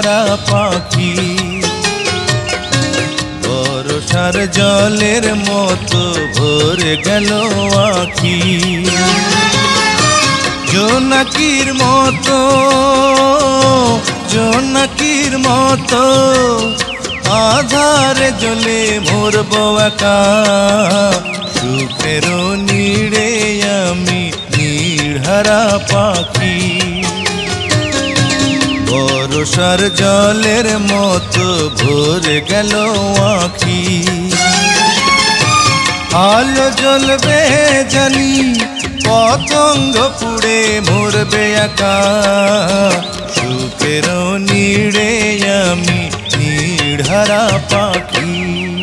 নীড়হারা পাখি। বর্ষার জলের মতো ভরে গেল আখি। জোনাকির মতো, জোনাকির মতো আধারে জ্বলে মরব একা। সুখের নীড়ে আমি নীড়হারা পাখি। বর্ষার জলের মতো ভরে গেল আখি। আলো জ্বলবে জানি, পতঙ্গ পুড়ে মরবে একা। সুখের নীড়ে আমি নীড়হারা পাখি।